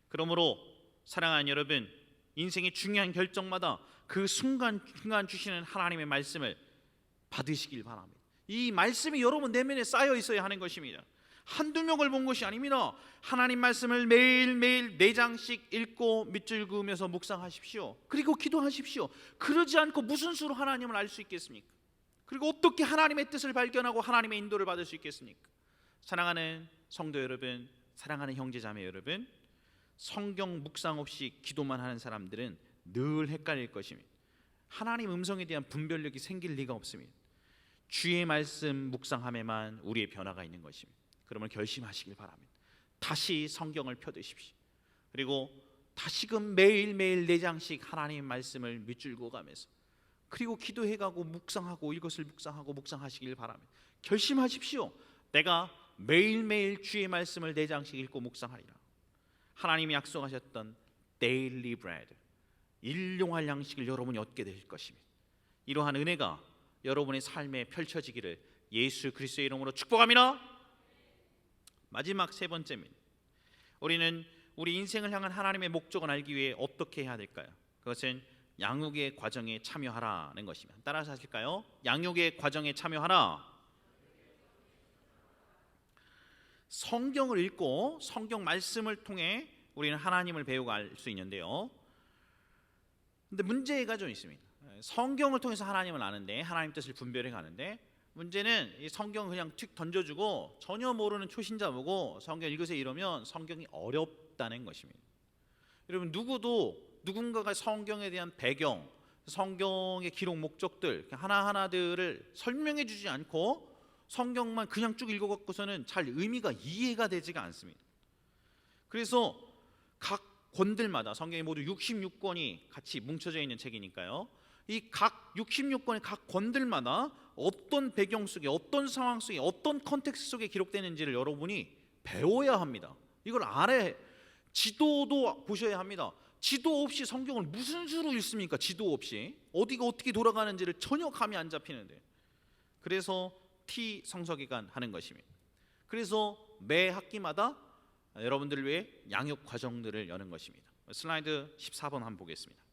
그러므로 사랑하는 여러분, 인생의 중요한 결정마다 그 순간 주시는 하나님의 말씀을 받으시길 바랍니다. 이 말씀이 여러분 내면에 쌓여 있어야 하는 것입니다. 한두 명을 본 것이 아닙니다. 하나님 말씀을 매일매일 4장씩 읽고 밑줄 그으면서 묵상하십시오. 그리고 기도하십시오. 그러지 않고 무슨 수로 하나님을 알 수 있겠습니까? 그리고 어떻게 하나님의 뜻을 발견하고 하나님의 인도를 받을 수 있겠습니까? 사랑하는 성도 여러분, 사랑하는 형제자매 여러분, 성경 묵상 없이 기도만 하는 사람들은 늘 헷갈릴 것입니다. 하나님 음성에 대한 분별력이 생길 리가 없습니다. 주의 말씀 묵상함에만 우리의 변화가 있는 것입니다. 그러면 결심하시길 바랍니다. 다시 성경을 펴드십시오. 그리고 다시금 매일매일 4장씩 하나님의 말씀을 밑줄 그어가면서 그리고 기도해가고 묵상하고 이것을 묵상하고 묵상하시길 바랍니다. 결심하십시오. 내가 매일매일 주의 말씀을 4장씩 읽고 묵상하리라. 하나님이 약속하셨던 daily bread, 일용할 양식을 여러분이 얻게 될 것입니다. 이러한 은혜가 여러분의 삶에 펼쳐지기를 예수 그리스도의 이름으로 축복합니다. 마지막 3번째입니다. 우리는 우리 인생을 향한 하나님의 목적을 알기 위해 어떻게 해야 될까요? 그것은 양육의 과정에 참여하라는 것입니다. 따라서 하실까요? 양육의 과정에 참여하라. 성경을 읽고 성경 말씀을 통해 우리는 하나님을 배우고 알 수 있는데요. 근데 문제가 좀 있습니다. 성경을 통해서 하나님을 아는데, 하나님 뜻을 분별해 가는데, 문제는 이 성경 그냥 툭 던져주고 전혀 모르는 초신자 보고 성경 읽으세요 이러면 성경이 어렵다는 것입니다. 여러분, 누군가가 성경에 대한 배경, 성경의 기록 목적들 하나하나들을 설명해 주지 않고 성경만 그냥 쭉 읽어갖고서는 잘 의미가 이해가 되지가 않습니다. 그래서 각 권들마다, 성경이 모두 66권이 같이 뭉쳐져 있는 책이니까요, 이 각 66권의 각 권들마다 어떤 배경 속에, 어떤 상황 속에, 어떤 컨텍스트 속에 기록되는지를 여러분이 배워야 합니다. 이걸 알아야, 지도도 보셔야 합니다. 지도 없이 성경을 무슨 수로 읽습니까? 지도 없이 어디가 어떻게 돌아가는지를 전혀 감이 안 잡히는데. 그래서 T 성서기관 하는 것입니다. 그래서 매 학기마다 여러분들을 위해 양육 과정들을 여는 것입니다. 슬라이드 14번 한번 보겠습니다.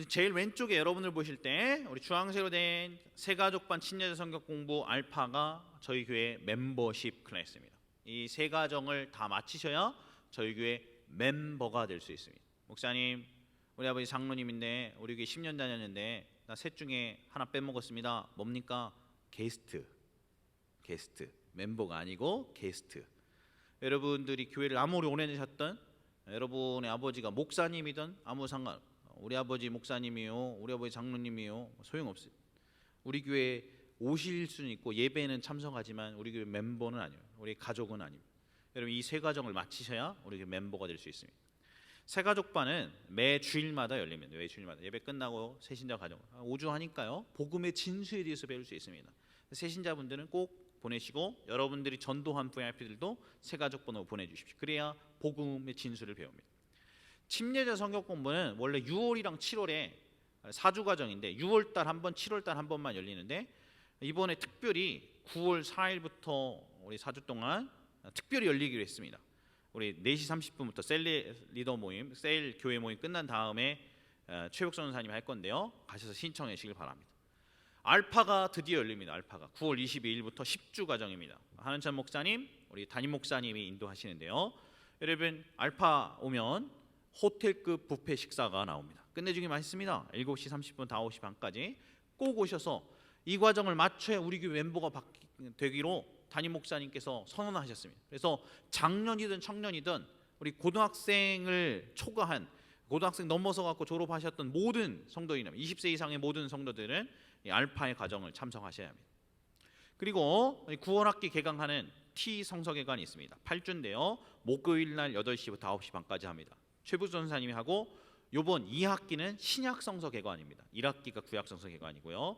제일 왼쪽에 여러분들 보실 때 우리 주황색으로 된 새가족반 친여자 성경 공부 알파가 저희 교회 멤버십 클래스입니다. 이 세 과정을 다 마치셔야 저희 교회 멤버가 될 수 있습니다. 목사님, 우리 아버지 장로님인데 우리 교회 10년 다녔는데 나 셋 중에 하나 빼먹었습니다. 뭡니까? 게스트. 멤버가 아니고 게스트. 여러분들이 교회를 아무리 오래 다니셨던 여러분의 아버지가 목사님이든 아무 상관, 우리 아버지 목사님이요, 우리 아버지 장로님이요, 소용없어요. 우리 교회 오실 수는 있고 예배는 참석하지만 우리 교회 멤버는 아니에요. 우리 가족은 아닙니다. 여러분, 이 세 과정을 마치셔야 우리 교회 멤버가 될 수 있습니다. 새가족반은 매 주일마다 열립니다. 매 주일마다 예배 끝나고 새신자 가정 5주 하니까요, 복음의 진수에 대해서 배울 수 있습니다. 새신자분들은 꼭 보내시고 여러분들이 전도한 VIP들도 새가족번호 보내주십시오. 그래야 복음의 진수를 배웁니다. 침례자 성경 공부는 원래 6월이랑 7월에 4주 과정인데 6월 달 한 번, 7월 달 한 번만 열리는데 이번에 특별히 9월 4일부터 우리 4주 동안 특별히 열리기로 했습니다. 우리 4시 30분부터 셀 리더 모임, 셀 교회 모임 끝난 다음에 최복선 선사님이 할 건데요. 가셔서 신청해 주시길 바랍니다. 알파가 드디어 열립니다. 알파가 9월 22일부터 10주 과정입니다. 한은찬 목사님, 우리 담임 목사님이 인도하시는데요. 여러분 알파 오면 호텔급 뷔페 식사가 나옵니다. 끝내주기 맛있습니다. 7시 30분, 5시 반까지 꼭 오셔서 이 과정을 마쳐야 우리 교회 멤버가 되기로 담임 목사님께서 선언하셨습니다. 그래서 작년이든 청년이든 우리 고등학생을 초과한 고등학생 넘어서 갖고 졸업하셨던 모든 성도인들, 20세 이상의 모든 성도들은 이 알파의 과정을 참석하셔야 합니다. 그리고 9월 학기 개강하는 T 성서개관이 있습니다. 8주인데요. 목요일 날 8시부터 9시 반까지 합니다. 최부수 전사님이 하고 이번 2학기는 신약 성서개관입니다. 1학기가 구약 성서개관이고요.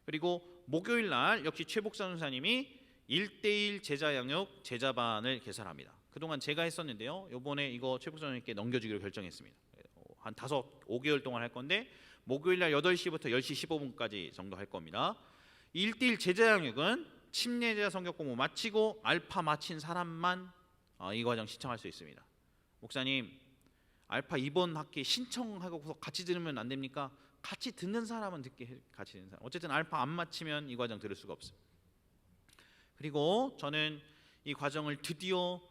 그리고 목요일 날 역시 최복사 전사님이 1대1 제자 양육 제자반을 개설합니다. 그동안 제가 했었는데요. 이번에 이거 최복사 전사님께 넘겨주기로 결정했습니다. 한 5개월 동안 할 건데 목요일 날 8시부터 10시 15분까지 정도 할 겁니다. 1대1 제자 양육은 침례제자 성격 공부 마치고 알파 마친 사람만 이 과정 신청할 수 있습니다. 목사님, 알파 이번 학기 신청하고 같이 들으면 안 됩니까? 같이 듣는 사람은 듣게 같이 듣는 사람. 어쨌든 알파 안 마치면 이 과정 들을 수가 없어요. 그리고 저는 이 과정을 드디어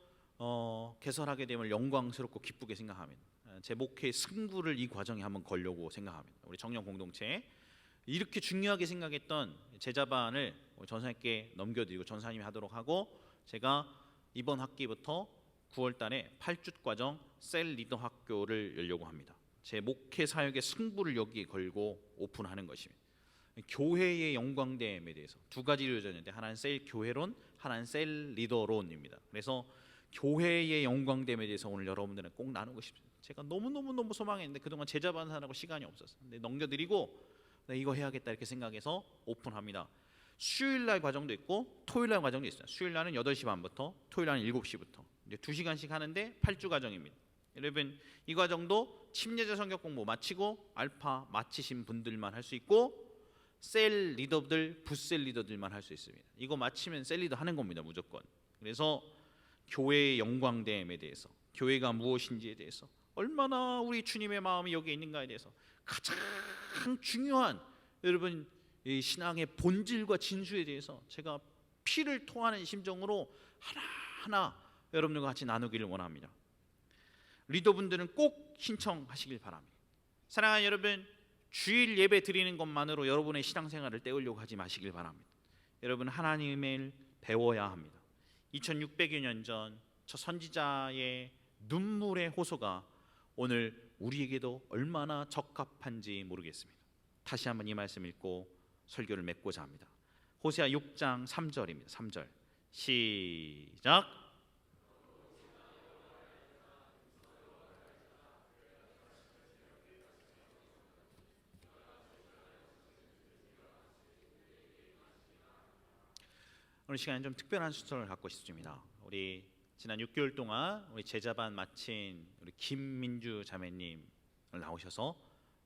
개설하게 됨을 영광스럽고 기쁘게 생각합니다. 제 목회 승부를 이 과정에 한번 걸려고 생각합니다. 우리 정령 공동체 이렇게 중요하게 생각했던 제자반을 전사님께 넘겨드리고 전사님이 하도록 하고 제가 이번 학기부터 9월 달에 8주 과정 셀 리더 학교를 열려고 합니다. 제 목회 사역의 승부를 여기에 걸고 오픈하는 것입니다. 교회의 영광됨에 대해서 두 가지로 이루어졌는데 하나는 셀 교회론, 하나는 셀 리더론입니다. 그래서 교회의 영광됨에 대해서 오늘 여러분들은 꼭 나누고 싶습니다. 제가 너무 소망했는데 그동안 제자반 하느라고 시간이 없었어요. 근데 넘겨드리고 이거 해야겠다 이렇게 생각해서 오픈합니다. 수요일날 과정도 있고 토요일날 과정도 있어요. 수요일날은 8시 반부터 토요일날은 7시부터 이제 2시간씩 하는데 8주 과정입니다. 여러분 이 과정도 침례자 성격 공부 마치고 알파 마치신 분들만 할 수 있고 셀 리더들, 부셀 리더들만 할 수 있습니다. 이거 마치면 셀 리더 하는 겁니다. 무조건. 그래서 교회의 영광됨에 대해서, 교회가 무엇인지에 대해서, 얼마나 우리 주님의 마음이 여기에 있는가에 대해서 가장 중요한 여러분 이 신앙의 본질과 진수에 대해서 제가 피를 토하는 심정으로 하나하나 여러분들과 같이 나누기를 원합니다. 리더분들은 꼭 신청하시길 바랍니다. 사랑하는 여러분, 주일 예배 드리는 것만으로 여러분의 신앙생활을 때우려고 하지 마시길 바랍니다. 여러분 하나님을 배워야 합니다. 2600여 년 전 저 선지자의 눈물의 호소가 오늘 우리에게도 얼마나 적합한지 모르겠습니다. 다시 한번 이 말씀 읽고 설교를 맺고자 합니다. 호세아 6장 3절입니다. 3절 시작. 오늘 시간에 좀 특별한 순서를 갖고 싶습니다. 우리 지난 6개월 동안 우리 제자반 마친 우리 김민주 자매님을 나오셔서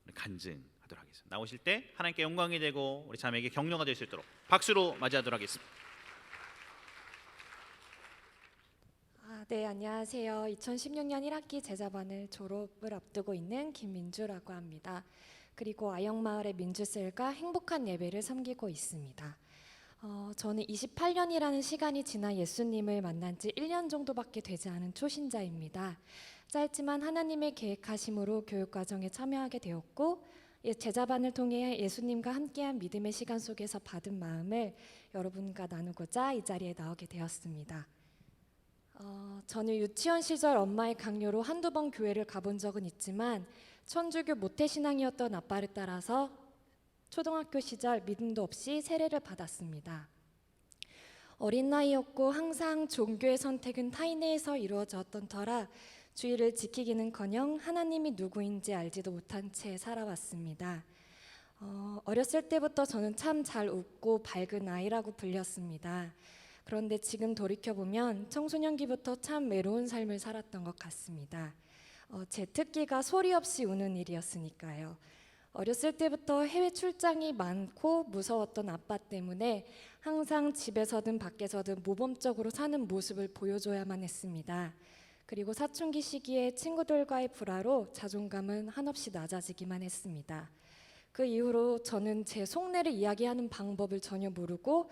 우리 간증하도록 하겠습니다. 나오실 때 하나님께 영광이 되고 우리 자매에게 격려가 될 수 있도록 박수로 맞이하도록 하겠습니다. 네, 안녕하세요. 2016년 1학기 제자반을 졸업을 앞두고 있는 김민주라고 합니다. 그리고 아영마을의 민주셀과 행복한 예배를 섬기고 있습니다. 저는 28년이라는 시간이 지나 예수님을 만난 지 1년 정도밖에 되지 않은 초신자입니다. 짧지만 하나님의 계획하심으로 교육과정에 참여하게 되었고 제자반을 통해 예수님과 함께한 믿음의 시간 속에서 받은 마음을 여러분과 나누고자 이 자리에 나오게 되었습니다. 저는 유치원 시절 엄마의 강요로 한두 번 교회를 가본 적은 있지만 천주교 모태신앙이었던 아빠를 따라서 초등학교 시절 믿음도 없이 세례를 받았습니다. 어린 나이였고 항상 종교의 선택은 타인에서 이루어졌던 터라 주의를 지키기는커녕 하나님이 누구인지 알지도 못한 채 살아왔습니다. 어렸을 때부터 저는 참 잘 웃고 밝은 아이라고 불렸습니다. 그런데 지금 돌이켜보면 청소년기부터 참 외로운 삶을 살았던 것 같습니다. 제 특기가 소리 없이 우는 일이었으니까요. 어렸을 때부터 해외 출장이 많고 무서웠던 아빠 때문에 항상 집에서든 밖에서든 모범적으로 사는 모습을 보여줘야만 했습니다. 그리고 사춘기 시기에 친구들과의 불화로 자존감은 한없이 낮아지기만 했습니다. 그 이후로 저는 제 속내를 이야기하는 방법을 전혀 모르고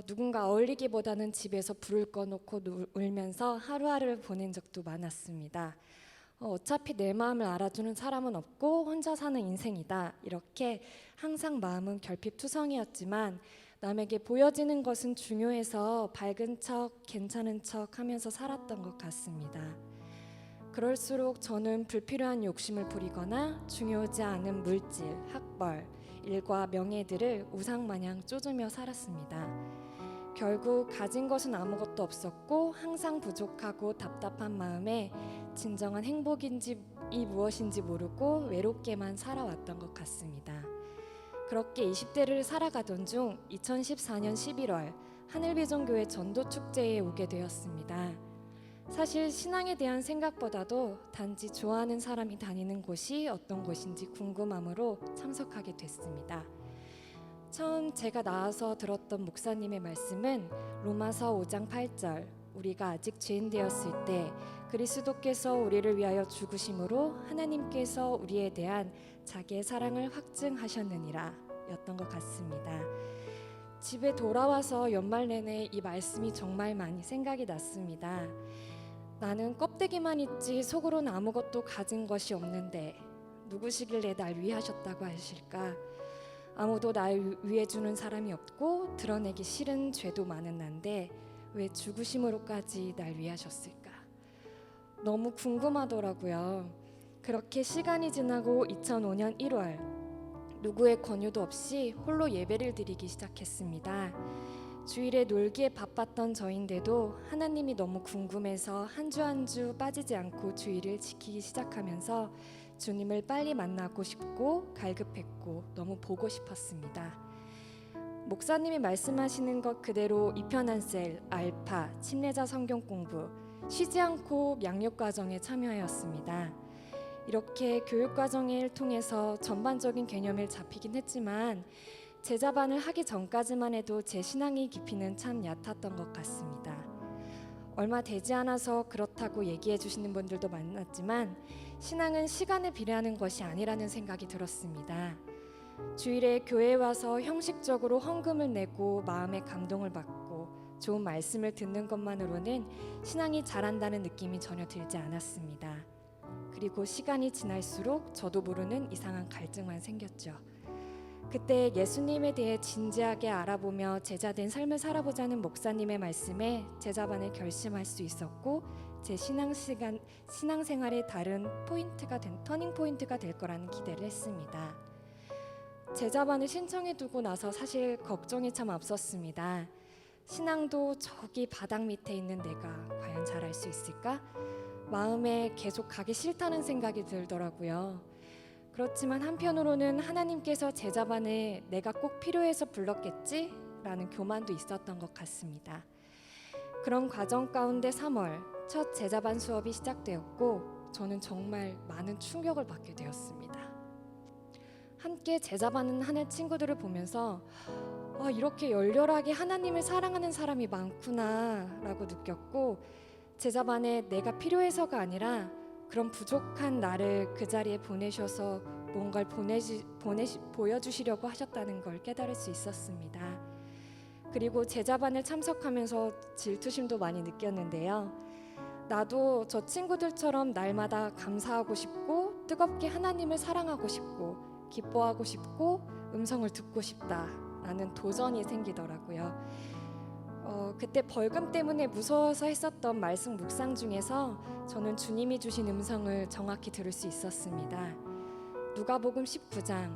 누군가 어울리기보다는 집에서 불을 꺼놓고 울면서 하루하루를 보낸 적도 많았습니다. 어차피 내 마음을 알아주는 사람은 없고 혼자 사는 인생이다. 이렇게 항상 마음은 결핍투성이었지만 남에게 보여지는 것은 중요해서 밝은 척, 괜찮은 척 하면서 살았던 것 같습니다. 그럴수록 저는 불필요한 욕심을 부리거나 중요하지 않은 물질, 학벌, 일과 명예들을 우상마냥 쫓으며 살았습니다. 결국 가진 것은 아무것도 없었고 항상 부족하고 답답한 마음에 진정한 행복인지 무엇인지 모르고 외롭게만 살아왔던 것 같습니다. 그렇게 20대를 살아가던 중 2014년 11월 하늘비전교회 전도축제에 오게 되었습니다. 사실 신앙에 대한 생각보다도 단지 좋아하는 사람이 다니는 곳이 어떤 곳인지 궁금함으로 참석하게 됐습니다. 처음 제가 나와서 들었던 목사님의 말씀은 로마서 5장 8절, 우리가 아직 죄인 되었을 때 그리스도께서 우리를 위하여 죽으심으로 하나님께서 우리에 대한 자기의 사랑을 확증하셨느니라 였던 것 같습니다. 집에 돌아와서 연말 내내 이 말씀이 정말 많이 생각이 났습니다. 나는 껍데기만 있지 속으로는 아무것도 가진 것이 없는데 누구시길래 날 위하셨다고 하실까? 아무도 날 위해주는 사람이 없고 드러내기 싫은 죄도 많은 난데 왜 죽으심으로까지 날 위하셨을까? 너무 궁금하더라고요. 그렇게 시간이 지나고 2005년 1월 누구의 권유도 없이 홀로 예배를 드리기 시작했습니다. 주일에 놀기에 바빴던 저인데도 하나님이 너무 궁금해서 한 주 한 주 빠지지 않고 주일을 지키기 시작하면서 주님을 빨리 만나고 싶고 갈급했고 너무 보고 싶었습니다. 목사님이 말씀하시는 것 그대로 이편한셀, 알파, 침례자 성경 공부, 쉬지 않고 양육 과정에 참여하였습니다. 이렇게 교육 과정을 통해서 전반적인 개념을 잡히긴 했지만 제자반을 하기 전까지만 해도 제 신앙의 깊이는 참 얕았던 것 같습니다. 얼마 되지 않아서 그렇다고 얘기해 주시는 분들도 많았지만 신앙은 시간을 비례하는 것이 아니라는 생각이 들었습니다. 주일에 교회에 와서 형식적으로 헌금을 내고 마음의 감동을 받고 좋은 말씀을 듣는 것만으로는 신앙이 자란다는 느낌이 전혀 들지 않았습니다. 그리고 시간이 지날수록 저도 모르는 이상한 갈증만 생겼죠. 그때 예수님에 대해 진지하게 알아보며 제자된 삶을 살아보자는 목사님의 말씀에 제자반을 결심할 수 있었고 제 신앙생활의 다른 터닝 포인트가 될 거라는 기대를 했습니다. 제자반을 신청해 두고 나서 사실 걱정이 참 앞섰습니다. 신앙도 저기 바닥 밑에 있는 내가 과연 잘할 수 있을까? 마음에 계속 가기 싫다는 생각이 들더라고요. 그렇지만 한편으로는 하나님께서 제자반을 내가 꼭 필요해서 불렀겠지? 라는 교만도 있었던 것 같습니다. 그런 과정 가운데 3월 첫 제자반 수업이 시작되었고 저는 정말 많은 충격을 받게 되었습니다. 함께 제자반을 하는 친구들을 보면서 이렇게 열렬하게 하나님을 사랑하는 사람이 많구나 라고 느꼈고 제자반에 내가 필요해서가 아니라 그런 부족한 나를 그 자리에 보내셔서 뭔가를 보여주시려고 하셨다는 걸 깨달을 수 있었습니다. 그리고 제자반을 참석하면서 질투심도 많이 느꼈는데요. 나도 저 친구들처럼 날마다 감사하고 싶고 뜨겁게 하나님을 사랑하고 싶고 기뻐하고 싶고 음성을 듣고 싶다라는 도전이 생기더라고요. 그때 벌금 때문에 무서워서 했었던 말씀 묵상 중에서 저는 주님이 주신 음성을 정확히 들을 수 있었습니다. 누가복음 19장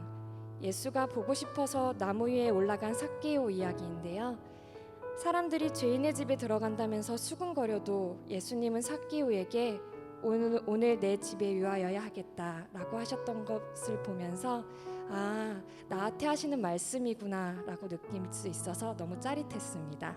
예수가 보고 싶어서 나무 위에 올라간 삭개오 이야기인데요. 사람들이 죄인의 집에 들어간다면서 수군거려도 예수님은 삭개오에게 오늘 내 집에 유하여야 하겠다라고 하셨던 것을 보면서 나한테 하시는 말씀이구나 라고 느낄 수 있어서 너무 짜릿했습니다.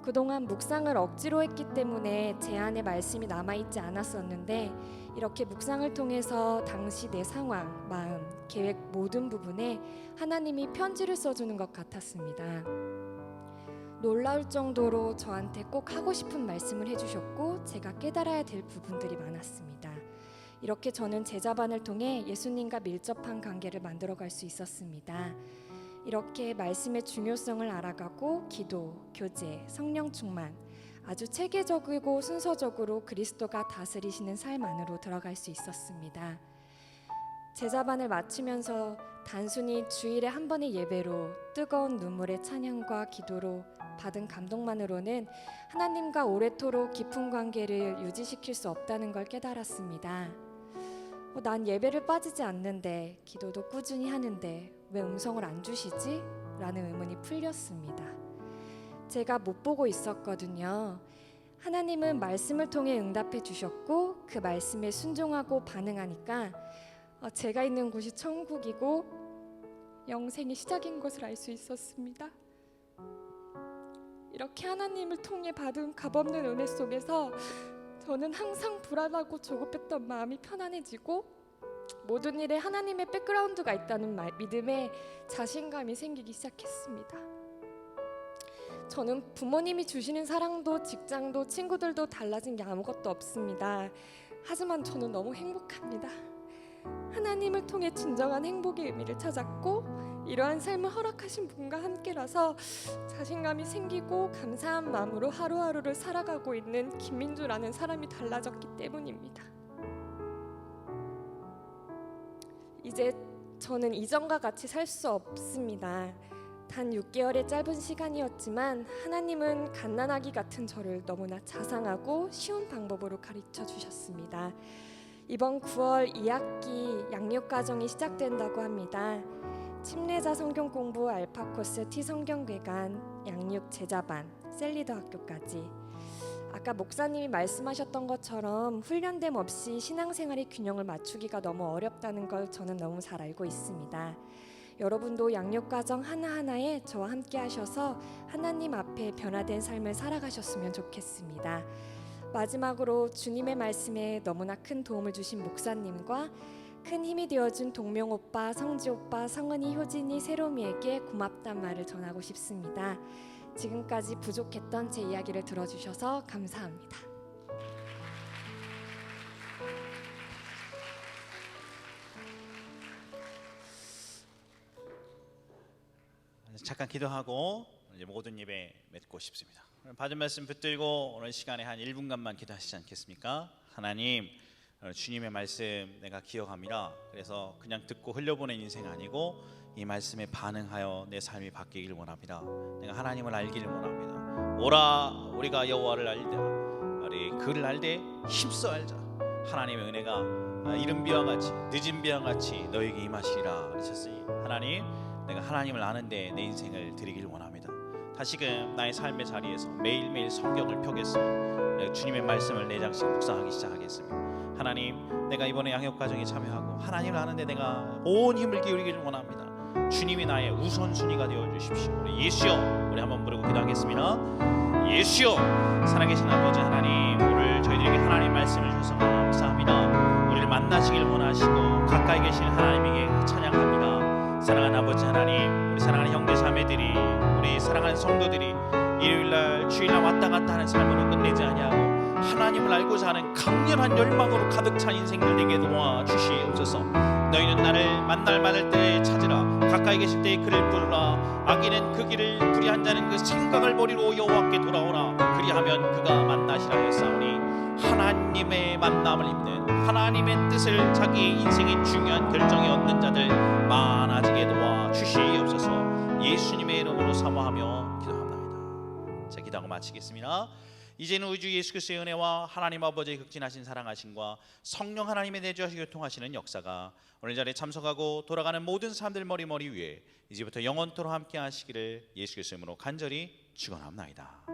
그동안 묵상을 억지로 했기 때문에 제 안에 말씀이 남아있지 않았었는데 이렇게 묵상을 통해서 당시 내 상황, 마음, 계획 모든 부분에 하나님이 편지를 써주는 것 같았습니다. 놀라울 정도로 저한테 꼭 하고 싶은 말씀을 해주셨고 제가 깨달아야 될 부분들이 많았습니다. 이렇게 저는 제자반을 통해 예수님과 밀접한 관계를 만들어갈 수 있었습니다. 이렇게 말씀의 중요성을 알아가고 기도, 교제, 성령 충만 아주 체계적이고 순서적으로 그리스도가 다스리시는 삶 안으로 들어갈 수 있었습니다. 제자반을 마치면서 단순히 주일에 한 번의 예배로 뜨거운 눈물의 찬양과 기도로 받은 감동만으로는 하나님과 오래도록 깊은 관계를 유지시킬 수 없다는 걸 깨달았습니다. 난 예배를 빠지지 않는데 기도도 꾸준히 하는데 왜 음성을 안 주시지? 라는 의문이 풀렸습니다. 제가 못 보고 있었거든요. 하나님은 말씀을 통해 응답해 주셨고 그 말씀에 순종하고 반응하니까 제가 있는 곳이 천국이고 영생의 시작인 것을 알 수 있었습니다. 이렇게 하나님을 통해 받은 값없는 은혜 속에서 저는 항상 불안하고 조급했던 마음이 편안해지고 모든 일에 하나님의 백그라운드가 있다는 믿음에 자신감이 생기기 시작했습니다. 저는 부모님이 주시는 사랑도 직장도 친구들도 달라진 게 아무것도 없습니다. 하지만 저는 너무 행복합니다. 하나님을 통해 진정한 행복의 의미를 찾았고 이러한 삶을 허락하신 분과 함께라서 자신감이 생기고 감사한 마음으로 하루하루를 살아가고 있는 김민주라는 사람이 달라졌기 때문입니다. 이제 저는 이전과 같이 살 수 없습니다. 단 6개월의 짧은 시간이었지만 하나님은 갓난아기 같은 저를 너무나 자상하고 쉬운 방법으로 가르쳐 주셨습니다. 이번 9월 2학기 양육과정이 시작된다고 합니다. 침례자 성경 공부 알파 코스 T 성경괴간 양육 제자반 셀리더 학교까지 아까 목사님이 말씀하셨던 것처럼 훈련됨 없이 신앙생활의 균형을 맞추기가 너무 어렵다는 걸 저는 너무 잘 알고 있습니다. 여러분도 양육과정 하나하나에 저와 함께 하셔서 하나님 앞에 변화된 삶을 살아가셨으면 좋겠습니다. 마지막으로 주님의 말씀에 너무나 큰 도움을 주신 목사님과 큰 힘이 되어준 동명 오빠, 성지 오빠, 성은이, 효진이, 세롬이에게 고맙단 말을 전하고 싶습니다. 지금까지 부족했던 제 이야기를 들어주셔서 감사합니다. 잠깐 기도하고 이제 모든 예배 맺고 싶습니다. 받은 말씀 붙들고 오늘 시간에 한 1분간만 기도하시지 않겠습니까? 하나님, 주님의 말씀 내가 기억합니다. 그래서 그냥 듣고 흘려보낸 인생 아니고 이 말씀에 반응하여 내 삶이 바뀌길 원합니다. 내가 하나님을 알기를 원합니다. 오라 우리가 여호와를 알되 우리 그를 알되 힘써 알자. 하나님의 은혜가 이른 비와 같이 늦은 비와 같이 너에게 임하시리라 그러셨으니 하나님, 내가 하나님을 아는데 내 인생을 드리길 원합니다. 다시금 나의 삶의 자리에서 매일매일 성경을 펴겠습니다. 주님의 말씀을 4장씩 묵상하기 시작하겠습니다. 하나님, 내가 이번에 양육과정에 참여하고 하나님을 아는데 내가 온 힘을 기울이기를 원합니다. 주님이 나의 우선순위가 되어주십시오. 우리 예수여, 우리 한번 부르고 기도하겠습니다. 예수여, 살아계신 아버지 하나님, 오늘 저희들에게 하나님 말씀을 주셔서 감사합니다. 우리를 만나시길 원하시고 가까이 계신 하나님에게 찬양합니다. 사랑하는 아버지 하나님, 우리 사랑하는 형제 자매들이, 우리 사랑하는 성도들이 일요일날 주일날 왔다 갔다 하는 삶으로 끝내지 아니하고 하나님을 알고자 하는 강렬한 열망으로 가득 찬 인생들 되게 도와주시옵소서. 너희는 나를 만날 만할 때에 찾으라. 가까이 계실 때에 그를 부르라. 악인은 그 길을 불의한 자는 그 생각을 버리고 여호와께 돌아오라. 그리하면 그가 만나시라 하였사오니 하나님의 만남을 입는 하나님의 뜻을 자기의 인생의 중요한 결정에 얻는 자들 많아지게 도와주시옵소서. 예수님의 이름으로 사모하며 기도합니다. 자, 기도하고 마치겠습니다. 이제는 우주 예수 그리스도의 은혜와 하나님 아버지의 극진하신 사랑하심과 성령 하나님의 내주하시고 교통하시는 역사가 오늘 자리에 참석하고 돌아가는 모든 사람들 머리 위에 이제부터 영원토록 함께 하시기를 예수 그리스도의 이름으로 간절히 축원합니다.